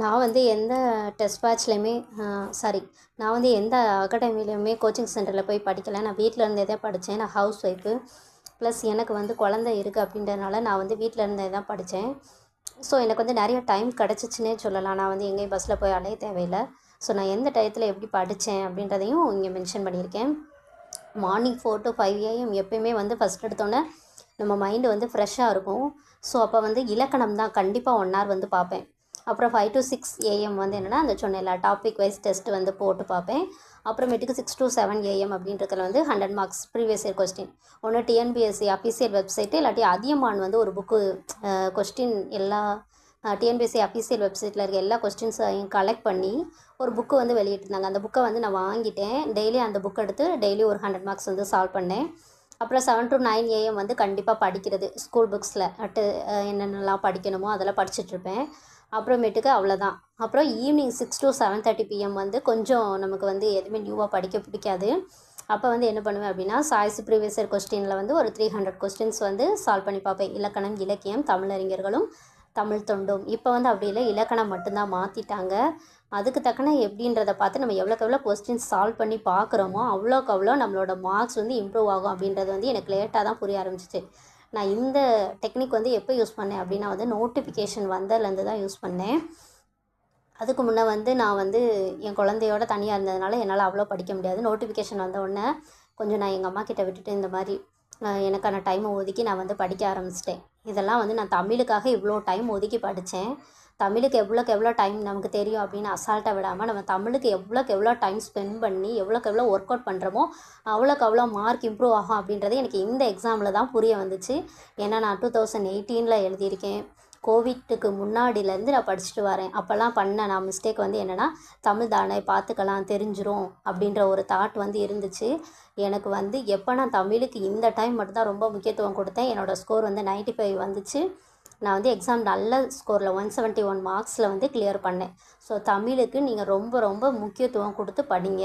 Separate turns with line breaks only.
நான் வந்து எந்த டெஸ்ட் பேட்ச்லையுமே சாரி நான் வந்து எந்த அகாடமிலையுமே கோச்சிங் சென்டரில் போய் படிக்கலை. நான் வீட்டில் இருந்தே தான் படித்தேன். நான் ஹவுஸ் ஒய்ஃபு. ப்ளஸ் எனக்கு வந்து குழந்தை இருக்குது அப்படின்றதுனால நான் வந்து வீட்டில் இருந்தே தான் படித்தேன். ஸோ எனக்கு வந்து நிறைய டைம் கிடச்சிச்சின்னே சொல்லலாம். நான் வந்து எங்கேயும் பஸ்ஸில் போய் அலைய தேவையில்லை. ஸோ நான் எந்த டயத்தில் எப்படி படித்தேன் அப்படின்றதையும் இங்கே மென்ஷன் பண்ணியிருக்கேன். மார்னிங் 4 to 5 AM எப்போயுமே வந்து ஃபஸ்ட் எடுத்தோன்னே நம்ம மைண்டு வந்து ஃப்ரெஷ்ஷாக இருக்கும். ஸோ அப்போ வந்து இலக்கணம் தான் கண்டிப்பாக 1 hour வந்து பார்ப்பேன். அப்புறம் 5 to 6 AM வந்து என்னென்னா அந்த சொன்னேன்ல டாபிக் வைஸ் டெஸ்ட் வந்து போட்டு பார்ப்பேன். அப்புறமேட்டுக்கு 6 to 7 AM அப்படின்றதுல வந்து 100 மார்க்ஸ் ப்ரீவியஸ் இயர் கொஸ்டின். ஒன்று டிஎன்பிஎஸ்சி அஃபீஷியல் வெப்சைட்டு இல்லாட்டி அதியமான் வந்து ஒரு புக்கு கொஸ்டின் எல்லா டிஎன்பிஎஸ்சி அஃபீஷியல் வெப்சைட்டில் இருக்க எல்லா கொஸ்டின்ஸையும் கலெக்ட் பண்ணி ஒரு புக்கு வந்து வெளியிட்டிருந்தாங்க. அந்த புக்கை வந்து நான் வாங்கிட்டேன். டெய்லி அந்த புக் எடுத்து டெய்லி ஒரு 100 மார்க்ஸ் வந்து சால்வ் பண்ணேன். அப்புறம் 7 to 9 AM வந்து கண்டிப்பாக படிக்கிறது. ஸ்கூல் புக்ஸில் என்னென்னலாம் படிக்கணுமோ அதெல்லாம் படிச்சுட்ருப்பேன். அப்புறமேட்டுக்கு அவ்வளோதான். அப்புறம் ஈவினிங் 6 to 7:30 PM வந்து கொஞ்சம் நமக்கு வந்து எதுவுமே நியூவாக படிக்க பிடிக்காது. அப்போ வந்து என்ன பண்ணுவேன் அப்படின்னா சாய்ஸ் ப்ரீவியஸ் இயர் கொஸ்டினில் வந்து ஒரு 300 கொஸ்டின்ஸ் வந்து சால்வ் பண்ணி பார்ப்பேன். இலக்கணம், இலக்கியம், தமிழறிஞர்களும், தமிழ் தொண்டும். இப்போ வந்து அப்படி இல்லை, இலக்கணம் மட்டும்தான் மாற்றிட்டாங்க. அதுக்கு தக்கன எப்படின்றத பார்த்து நம்ம எவ்வளோக்கு எவ்வளோ கொஸ்டின்ஸ் சால்வ் பண்ணி பார்க்குறோமோ அவ்வளோக்கு அவ்வளோ நம்மளோட மார்க்ஸ் வந்து இம்ப்ரூவ் ஆகும் அப்படின்றது வந்து எனக்கு லேட்டாக தான் புரிய ஆரம்பிச்சிச்சு. நான் இந்த டெக்னிக் வந்து எப்போ யூஸ் பண்ணேன் அப்படின்னா வந்து நோட்டிஃபிகேஷன் வந்ததுலேருந்து தான் யூஸ் பண்ணேன். அதுக்கு முன்னே வந்து நான் வந்து என் குழந்தையோட தனியாக இருந்ததுனால என்னால் அவ்வளோ படிக்க முடியாது. நோட்டிஃபிகேஷன் வந்த உடனே கொஞ்சம் நான் எங்கள் அம்மா கிட்ட விட்டுட்டு இந்த மாதிரி எனக்கான டைமை ஒதுக்கி நான் வந்து படிக்க ஆரம்பிச்சிட்டேன். இதெல்லாம் வந்து நான் தமிழுக்காக இவ்வளோ டைம் ஒதுக்கி படித்தேன். தமிழுக்கு எவ்வளோக்கு எவ்வளோ டைம் நமக்கு தெரியும் அப்படின்னு அசால்ட்டாக விடாமல் நம்ம தமிழுக்கு எவ்வளோக்கு எவ்வளோ டைம் ஸ்பெண்ட் பண்ணி எவ்வளோக்கு எவ்வளோ ஒர்க் அவுட் பண்ணுறோமோ அவ்வளோக்கு அவ்வளோ மார்க் இம்ப்ரூவ் ஆகும் அப்படின்றது எனக்கு இந்த எக்ஸாமில் தான் புரிய வந்துச்சு. ஏன்னா நான் 2018 எழுதியிருக்கேன். கோவிட்டுக்கு முன்னாடியிலேருந்து நான் படிச்சுட்டு வரேன். அப்போல்லாம் பண்ண நான் மிஸ்டேக் வந்து என்னென்னா தமிழ் தானே பார்த்துக்கலாம் தெரிஞ்சிரும் அப்படின்ற ஒரு தாட் வந்து இருந்துச்சு. எனக்கு வந்து எப்போ நான் தமிழுக்கு இந்த டைம் மட்டும்தான் ரொம்ப முக்கியத்துவம் கொடுத்தேன். என்னோடய ஸ்கோர் வந்து 95 வந்துச்சு. நான் வந்து எக்ஸாம் நல்ல ஸ்கோரில் 171 மார்க்ஸில் வந்து கிளியர் பண்ணேன். ஸோ தமிழுக்கு நீங்கள் ரொம்ப ரொம்ப முக்கியத்துவம் கொடுத்து படிங்க.